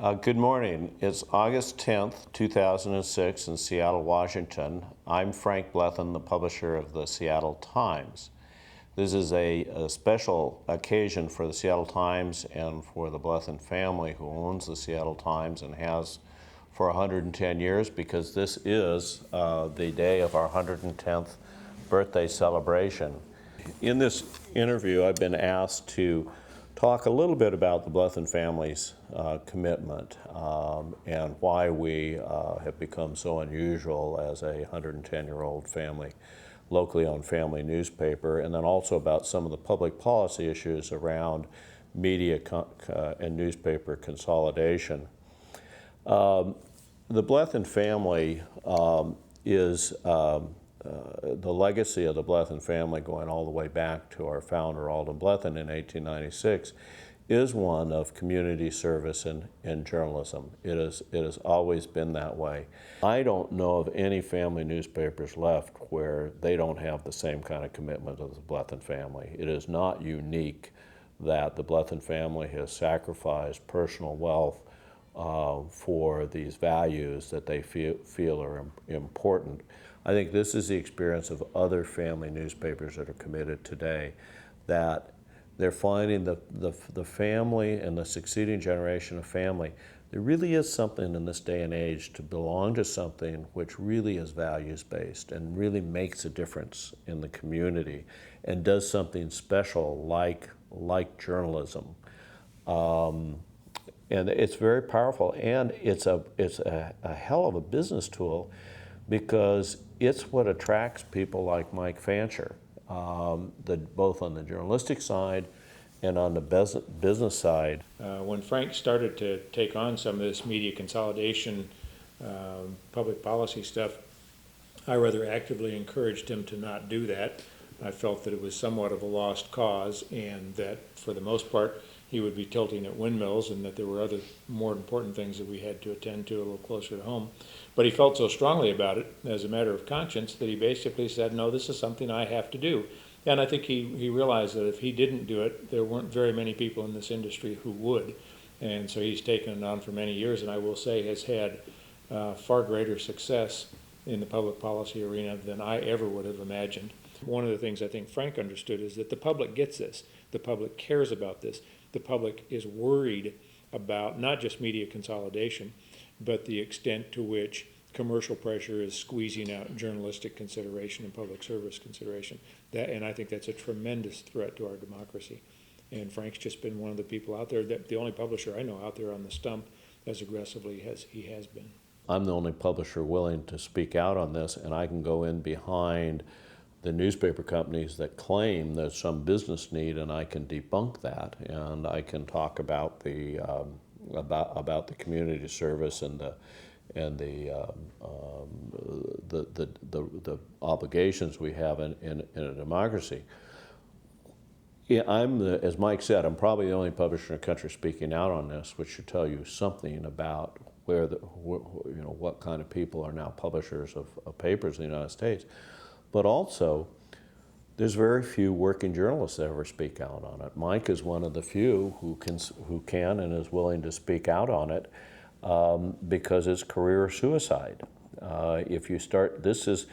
Good morning. It's August 10th, 2006 in Seattle, Washington. I'm Frank Blethen, the publisher of the Seattle Times. This is a special occasion for the Seattle Times and for the Blethen family who owns the Seattle Times and has for 110 years, because this is the day of our 110th birthday celebration. In this interview, I've been asked to talk a little bit about the Blethen family's commitment and why we have become so unusual as a 110-year-old family, locally owned family newspaper, and then also about some of the public policy issues around media and newspaper consolidation. The Blethen family is the legacy of the Blethen family, going all the way back to our founder, Alden Blethen, in 1896, is one of community service and journalism. It has always been that way. I don't know of any family newspapers left where they don't have the same kind of commitment of the Blethen family. It is not unique that the Blethen family has sacrificed personal wealth for these values that they feel are important. I think this is the experience of other family newspapers that are committed today, that they're finding the family and the succeeding generation of family. There really is something in this day and age to belong to something which really is values-based and really makes a difference in the community and does something special like journalism. And it's very powerful, and it's a hell of a business tool, because it's what attracts people like Mike Fancher, both on the journalistic side and on the business side. When Frank started to take on some of this media consolidation, public policy stuff, I rather actively encouraged him to not do that. I felt that it was somewhat of a lost cause, and that for the most part he would be tilting at windmills, and that there were other more important things that we had to attend to a little closer to home. But he felt so strongly about it as a matter of conscience that he basically said, no, this is something I have to do. And I think he realized that if he didn't do it, there weren't very many people in this industry who would. And so he's taken it on for many years, and I will say has had far greater success in the public policy arena than I ever would have imagined. One of the things I think Frank understood is that the public gets this. The public cares about this. The public is worried about not just media consolidation, but the extent to which commercial pressure is squeezing out journalistic consideration and public service consideration. And I think that's a tremendous threat to our democracy. And Frank's just been one of the people out there, the only publisher I know out there on the stump as aggressively as he has been. I'm the only publisher willing to speak out on this, and I can go in behind the newspaper companies that claim there's some business need, and I can debunk that, and I can talk about the community service and the obligations we have in a democracy. Yeah, as Mike said, I'm probably the only publisher in the country speaking out on this, which should tell you something about what kind of people are now publishers of papers in the United States. But also, there's very few working journalists that ever speak out on it. Mike is one of the few who can and is willing to speak out on it because it's career suicide. If you start, this is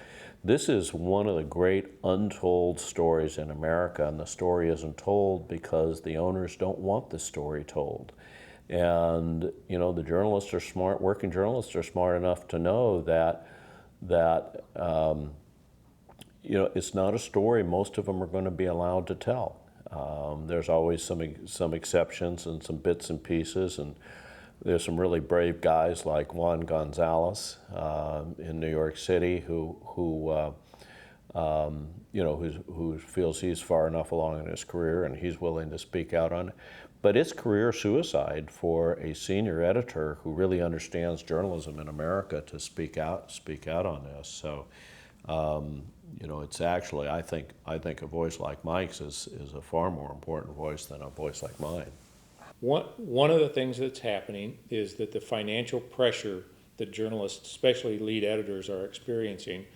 one of the great untold stories in America, and the story isn't told because the owners don't want the story told. And the journalists are smart. Working journalists are smart enough to know that it's not a story most of them are going to be allowed to tell. There's always some exceptions and some bits and pieces, and there's some really brave guys like Juan Gonzalez in New York City who feels he's far enough along in his career and he's willing to speak out on it. But it's career suicide for a senior editor who really understands journalism in America to speak out on this. So. It's actually, I think a voice like Mike's is a far more important voice than a voice like mine. One of the things that's happening is that the financial pressure that journalists, especially lead editors, are experiencing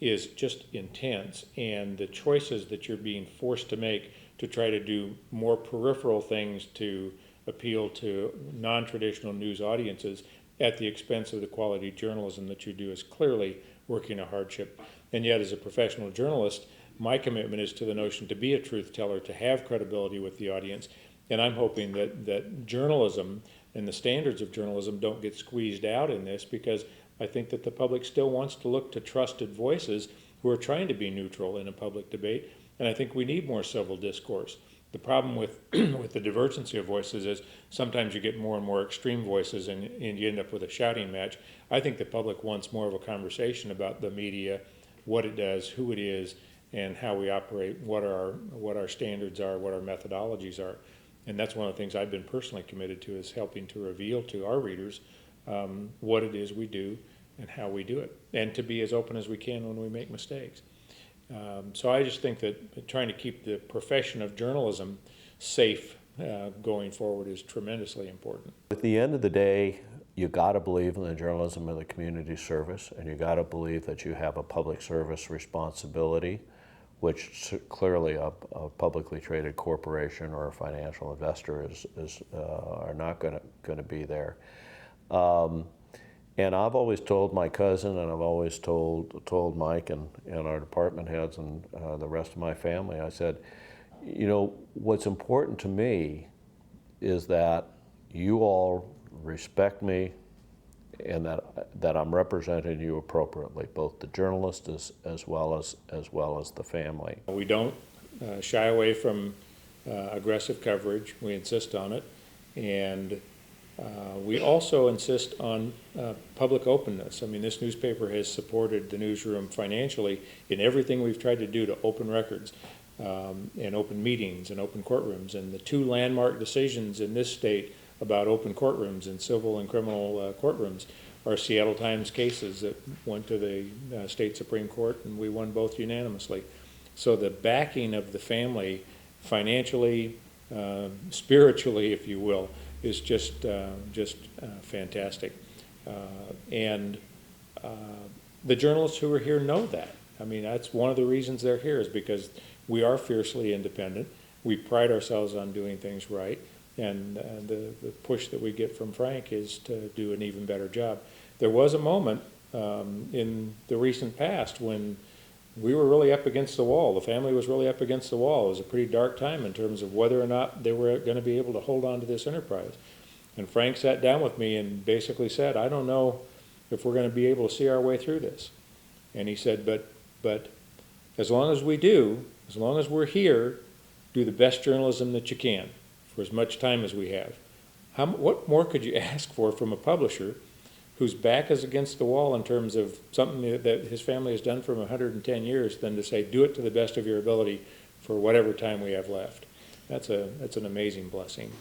is just intense, and the choices that you're being forced to make to try to do more peripheral things to appeal to non-traditional news audiences at the expense of the quality journalism that you do is clearly working a hardship. And yet, as a professional journalist, my commitment is to the notion to be a truth teller, to have credibility with the audience. And I'm hoping that journalism and the standards of journalism don't get squeezed out in this, because I think that the public still wants to look to trusted voices who are trying to be neutral in a public debate. And I think we need more civil discourse. The problem with with the divergency of voices is sometimes you get more and more extreme voices, and you end up with a shouting match. I think the public wants more of a conversation about the media, what it does, who it is, and how we operate, what our standards are, what our methodologies are. And that's one of the things I've been personally committed to, is helping to reveal to our readers what it is we do and how we do it, and to be as open as we can when we make mistakes. So I just think that trying to keep the profession of journalism safe going forward is tremendously important. At the end of the day, you got to believe in the journalism of the community service, and you got to believe that you have a public service responsibility, which clearly a publicly traded corporation or a financial investor are not going to be there. And I've always told my cousin, and I've always told Mike and our department heads and the rest of my family, I said, you know, what's important to me is that you all respect me, and that I'm representing you appropriately, both the journalist as well as the family. We don't shy away from aggressive coverage. We insist on it, and we also insist on public openness. I mean, this newspaper has supported the newsroom financially in everything we've tried to do to open records and open meetings and open courtrooms. And the two landmark decisions in this state about open courtrooms and civil and criminal courtrooms are Seattle Times cases that went to the state Supreme Court, and we won both unanimously. So the backing of the family financially, spiritually, if you will, is just fantastic. And the journalists who are here know that. I mean, that's one of the reasons they're here, is because we are fiercely independent. We pride ourselves on doing things right. And the push that we get from Frank is to do an even better job. There was a moment in the recent past when we were really up against the wall. The family was really up against the wall. It was a pretty dark time in terms of whether or not they were going to be able to hold on to this enterprise. And Frank sat down with me and basically said, I don't know if we're going to be able to see our way through this. And he said, but as long as we do, as long as we're here, do the best journalism that you can for as much time as we have. What more could you ask for from a publisher whose back is against the wall in terms of something that his family has done for 110 years than to say, do it to the best of your ability for whatever time we have left? That's an amazing blessing.